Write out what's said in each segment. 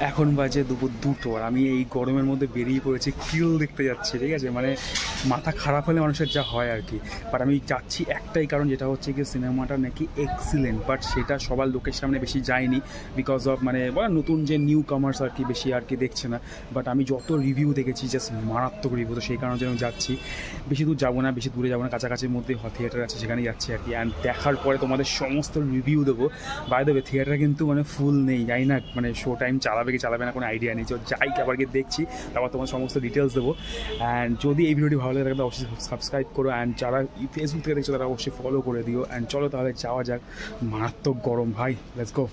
এখন বাজে দুপুর 2টো আর আমি এই গরমের মধ্যে বেরিয়ে পড়েছি কিল দেখতে যাচ্ছি, ঠিক আছে। মানে মাথা খারাপ হলে মানুষের যা হয় আর কি। বাট আমি যাচ্ছি একটাই কারণ, যেটা হচ্ছে কি সিনেমাটা নাকি এক্সিলেন্ট, বাট সেটা সবার লোকের সামনে বেশি যায়নি বিকজ অফ মানে নতুন যে নিউ কামার্স আর কি বেশি আর কি দেখছে না। বাট আমি যত রিভিউ দেখেছি জাস্ট মারাত্মক রিভিউ, তো সেই কারণে আমি যাচ্ছি। বেশি দূর যাবো না, বেশি দূরে যাবো না, কাছাকাছির মধ্যে থিয়েটার আছে সেখানে যাচ্ছি আর কি। অ্যান্ড দেখার পরে তোমাদের সমস্ত রিভিউ দেবো। বাই দ্য ওয়ে থিয়েটার কিন্তু মানে ফুল নেই, জানি না মানে শো টাইম চালাবে কি চালাবে না কোনো আইডিয়া নেই। তো যাই আবার গিয়ে দেখছি, তারপর তোমার সমস্ত ডিটেলস দেবো। অ্যান্ড যদি এই ভিডিওটি ভালো লাগে তাহলে অবশ্যই সাবস্ক্রাইব করো, অ্যান্ড যারা ফেসবুক থেকে দেখছো তারা অবশ্যই ফলো করে দিও। অ্যান্ড চলো তাহলে যাওয়া যাক। মারাত্মক গরম ভাই, লেটস গো।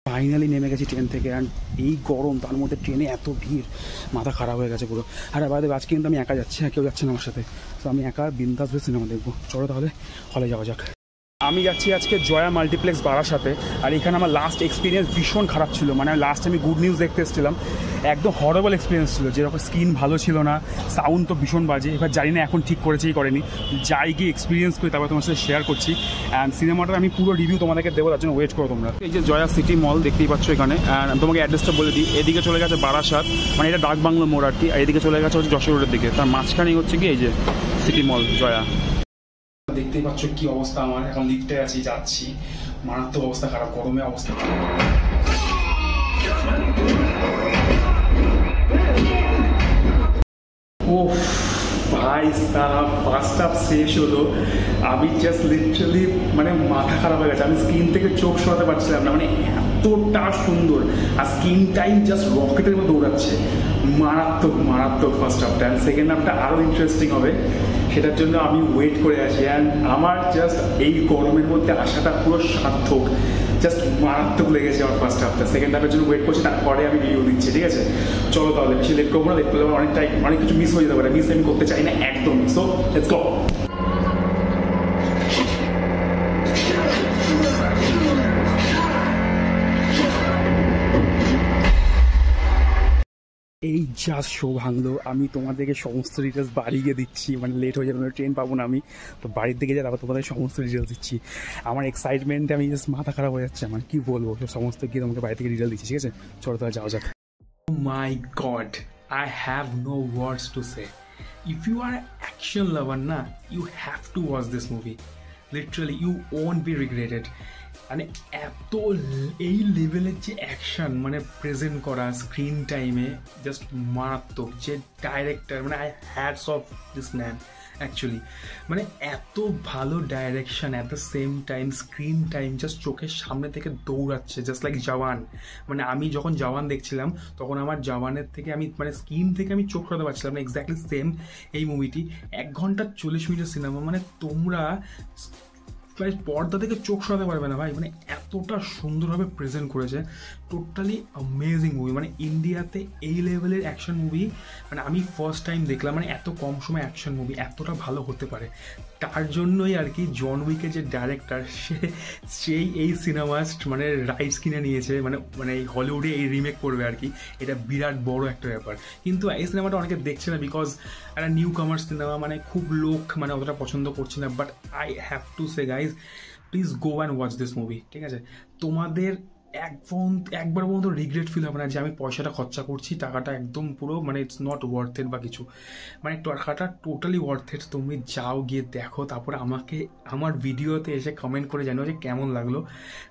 ফাইনালি নেমে গেছি ট্রেন থেকে, অ্যান্ড এই গরম তার মধ্যে ট্রেনে এত ভিড়, মাথা খারাপ হয়ে গেছে পুরো। আর বাইরে আজকে কিন্তু আমি একা যাচ্ছি, কেউ যাচ্ছে না আমার সাথে। তো আমি একা বিন্দাস হয়ে সিনেমা দেখবো। চলো তাহলে হলে যাওয়া যাক। আমি যাচ্ছি আজকে জয়া মাল্টিপ্লেক্স বারাসাতে। আর এখানে আমার লাস্ট এক্সপিরিয়েন্স ভীষণ খারাপ ছিল। মানে লাস্ট আমি গুড নিউজ দেখতে এসেছিলাম, একদম হরেবল এক্সপিরিয়েন্স ছিল। যেরকম স্ক্রিন ভালো ছিল না, সাউন্ড তো ভীষণ বাজে। এবার জানি না এখন ঠিক করেছেই করেনি, যাই গিয়ে এক্সপিরিয়েন্স করি তারপর তোমার সাথে শেয়ার করছি। অ্যান্ড সিনেমাটার আমি পুরো রিভিউ তোমাদেরকে দেবো, তার জন্য ওয়েট করো তোমরা। এই যে জয়া সিটি মল দেখতেই পাচ্ছ এখানে, অ্যান্ড তোমাকে অ্যাড্রেসটা বলে দিই। এদিকে চলে গেছে বারাসাত, মানে এটা ডাক বাংলো মোড় আর কি। আর এদিকে চলে গেছে হচ্ছে যশোর রোডের দিকে, তার মাঝখানেই হচ্ছে কি এই যে সিটি মল জয়া। দেখতেই পাচ্ছ কি অবস্থা আমার, এখন লিফটে আছি, যাচ্ছি। মারাত্মক অবস্থা খারাপ, গরমে অবস্থা খারাপ। ও ভাই সাহেব, ফার্স্ট হাফ শেষ হলো, আমি জাস্ট লিটারালি মানে মাথা খারাপ হয়ে গেছে। আমি স্ক্রিন থেকে চোখ সরাতে পারছিলাম না, মানে এতটা সুন্দর। আর স্ক্রিন টাইম জাস্ট রকেটের মতো দৌড়াচ্ছে। মারাত্মক মারাত্মক ফার্স্ট হাফটা। অ্যান্ড সেকেন্ড হাফটা আরও ইন্টারেস্টিং হবে, সেটার জন্য আমি ওয়েট করে আছি। অ্যান্ড আমার জাস্ট এই গরমের মধ্যে আসাটা পুরো সার্থক। জাস্ট মারাত্মক লেগেছে আমার ফার্স্ট হাফটা। সেকেন্ড হাফের জন্য ওয়েট করছি, তারপরে আমি রিভিউ দিচ্ছি, ঠিক আছে। চলো তাহলে বেশি লেট করবো না, লেট করলে অনেক কিছু মিস হয়ে যেতে পারে। মিস আমি করতে চাই না একদম। So let's go. এই জাস্ট শো ভাঙলো, আমি তোমাদেরকে সমস্ত ডিটেলস বাড়ি গিয়ে দিচ্ছি। মানে লেট হয়ে যাবে, ট্রেন পাবো না আমি, তো বাড়ির দিকে যাই তারপর তোমাদের সমস্ত ডিটেলস দিচ্ছি। আমার এক্সাইটমেন্টে আমি জাস্ট মাথা খারাপ হয়ে যাচ্ছে আমার, কি বলবো। সমস্ত গিয়ে তোমাকে বাড়ি থেকে ডিটেল দিচ্ছি, ঠিক আছে। চলো তাহলে যাওয়া যাক। Oh my God, I have no words to say. If you are action lover না, you have to watch this movie. Literally you won't be regretted. মানে এত এই লেভেলের যে অ্যাকশন মানে প্রেজেন্ট করা স্ক্রিন টাইমে, জাস্ট মারাত্মক। যে ডাইরেক্টর, মানে I hats of this man actually. মানে এত ভালো direction, at the same time screen time just চোখের সামনে থেকে দৌড়াচ্ছে, জাস্ট লাইক জওয়ান। মানে আমি যখন জওয়ান দেখছিলাম তখন আমার জওয়ানের থেকে আমি মানে স্ক্রিন থেকে আমি চোখ সরাতে পারছিলাম না। এক্স্যাক্টলি সেম এই মুভিটি। 1 ঘন্টা 40 মিনিটের সিনেমা, মানে তোমরা পর্দা থেকে চোখ সরাতে পারবে না ভাই। মানে এতটা সুন্দরভাবে প্রেজেন্ট করেছে, টোটালি অ্যামেজিং মুভি। মানে ইন্ডিয়াতে এই লেভেলের অ্যাকশন মুভি মানে আমি ফার্স্ট টাইম দেখলাম। মানে এত কম সময় অ্যাকশন মুভি এতটা ভালো হতে পারে, তার জন্যই আর কি জন উইকের যে ডাইরেক্টর সেই এই সিনেমা মানে রাইটস কিনে নিয়েছে। মানে এই হলিউডে এই রিমেক করবে আর কি। এটা বিরাট বড় একটা ব্যাপার। কিন্তু এই সিনেমাটা অনেকে দেখছে না বিকজ একটা নিউ কামার সিনেমা, মানে খুব লোক মানে অতটা পছন্দ করছে না। But I have to say guys, please go and watch this movie, ঠিক আছে। তোমাদের একবার পর্যন্ত রিগ্রেট ফিল হবে না যে আমি পয়সাটা খরচা করছি, টাকাটা একদম পুরো মানে ইটস নট ওয়ার্থ ইট বা কিছু। মানে টাকাটা টোটালি ওয়ার্থ ইট। তুমি যাও, গিয়ে দেখো, তারপরে আমাকে আমার ভিডিওতে এসে কমেন্ট করে জানো যে কেমন লাগলো।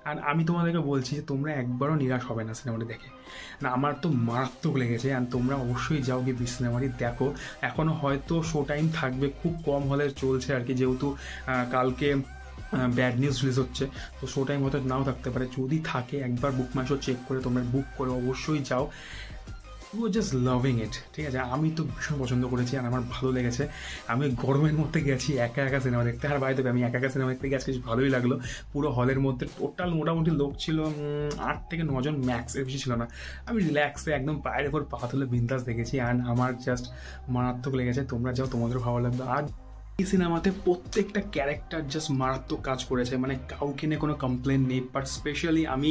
আর আমি তোমাদেরকে বলছি যে তোমরা একবারও নিরাশ হবে না সিনেমাটি দেখে। না, আমার তো মারাত্মক লেগেছে। আর তোমরা অবশ্যই যাও গিয়ে সিনেমাটি দেখো। এখনও হয়তো শো টাইম থাকবে, খুব কম হলে চলছে আর কি, যেহেতু কালকে ব্যাড নিউজ রিলিজ হচ্ছে, তো শো টাইম হয়তো নাও থাকতে পারে। যদি থাকে একবার বুক মাই শো চেক করে তোমরা বুক করে অবশ্যই যাও। You are just loving it, ঠিক আছে। আমি তো ভীষণ পছন্দ করেছি আর আমার ভালো লেগেছে। আমি গরমের মধ্যে গেছি একা একা সিনেমা দেখতে। আর বাইরে আমি একা একা সিনেমা দেখতে গেছি, ভালোই লাগলো। পুরো হলের মধ্যে টোটাল মোটামুটি লোক ছিল 8 থেকে 9 জন ম্যাক্স, এর বেশি ছিল না। আমি রিল্যাক্সে একদম পায়ের উপর পা তুলে বিন্দাস দেখেছি। অ্যান্ড আমার জাস্ট মারাত্মক লেগেছে। তোমরা যাও, তোমাদেরও ভালো লাগবে। আর এই সিনেমাতে প্রত্যেকটা ক্যারেক্টার জাস্ট মারাত্মক কাজ করেছে, মানে কাউকে নিয়ে কোনো কমপ্লেন নেই। বাট স্পেশালি আমি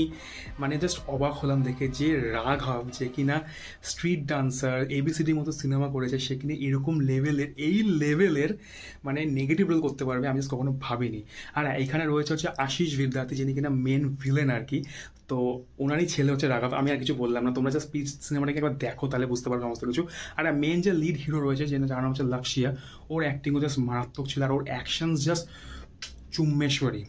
মানে জাস্ট অবাক হলাম দেখে যে রাঘব, যে কিনা স্ট্রিট ডান্সার ABCDর মতো সিনেমা করেছে, সে কিনা এরকম লেভেলের মানে নেগেটিভ রোল করতে পারবে আমি জাস্ট কখনো ভাবিনি। আর এখানে রয়েছে হচ্ছে আশিস বিদ্যার্থী, যিনি কিনা মেন ভিলেন আর কি। তো ওনারই ছেলে হচ্ছে রাঘব। আমি আর কিছু বললাম না, তোমরা জাস্ট প্লিজ সিনেমাটাকে একবার দেখো, তাহলে বুঝতে পারবে সমস্ত কিছু। আর মেন যে লিড হিরো রয়েছে, যার নাম হচ্ছে লক্ষ্যিয়া, ওর অ্যাক্টিংও জাস্ট মারাত্মক ছিল। আর ওর অ্যাকশন জাস্ট চুম্মেশ্বরী,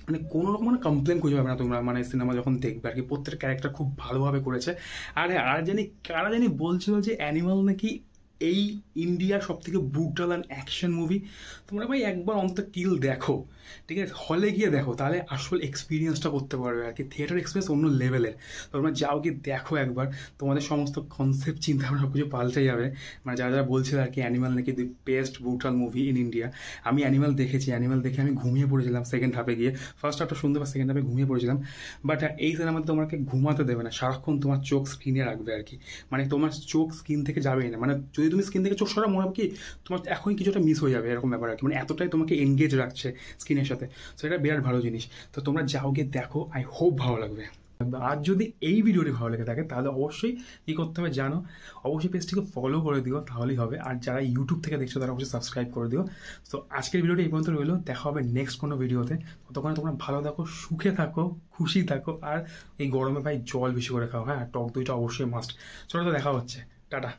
মানে কোনো রকম মানে কমপ্লেন খুঁজে পাবে না তোমরা মানে সিনেমা যখন দেখবে আর কি। প্রত্যেক ক্যারেক্টার খুব ভালোভাবে করেছে। আর হ্যাঁ, আর কারা জানি বলছিল যে অ্যানিমাল নাকি এই ইন্ডিয়ার সব থেকে ব্রুটাল অ্যান্ড অ্যাকশন মুভি। তোমরা ভাই একবার অন্তত কিল দেখো, ঠিক আছে, হলে গিয়ে দেখো, তাহলে আসল এক্সপিরিয়েন্সটা করতে পারবে আর কি। থিয়েটার এক্সপিরিয়েন্স অন্য লেভেলের। তোমরা যাও গিয়ে দেখো একবার, তোমাদের সমস্ত কনসেপ্ট চিন্তা ভাবনা সব কিছু পাল্টে যাবে। মানে যারা যারা বলছিল আর কি অ্যানিমাল নাকি the best brutal movie in India, আমি অ্যানিমাল দেখেছি। অ্যানিমাল দেখে আমি ঘুমিয়ে পড়েছিলাম সেকেন্ড হাফে গিয়ে। ফার্স্ট হাফটা শুনতে পার, সেকেন্ড হাফে ঘুমিয়ে পড়েছিলাম। বাট এই সিনেমাতে তোমাকে ঘুমাতে দেবে না, সারাক্ষণ তোমার চোখ স্ক্রিনে রাখবে আর কি। মানে তোমার চোখ স্ক্রিন থেকে যাবেই না, মানে যদি তুমি স্ক্রিন থেকে চোখ সরা মনে হবে কি তোমার এখনই কিছুটা মিস হয়ে যাবে, এরকম ব্যাপার আর কি। মানে এতটাই তোমাকে এনগেজ রাখছে স্ক্রিনের সাথে। সো এটা বিরাট ভালো জিনিস। তো তোমরা যাও গিয়ে দেখো, আই হোপ ভালো লাগবে। আর যদি এই ভিডিওটি ভালো লেগে থাকে তাহলে অবশ্যই কী করতে হবে জানো, অবশ্যই পেজটিকে ফলো করে দিও, তাহলেই হবে। আর যারা ইউটিউব থেকে দেখছো তারা অবশ্যই সাবস্ক্রাইব করে দিও। তো আজকের ভিডিওটি এই পর্যন্ত রইলো, দেখা হবে নেক্সট কোনো ভিডিওতে। ততক্ষণে তোমরা ভালো থাকো, সুখে থাকো, খুশি থাকো। আর এই গরমে ভাই জল বেশি করে খাও, হ্যাঁ, টক দইটা অবশ্যই মাস্ট। চলো, তো দেখা হচ্ছে, টাটা।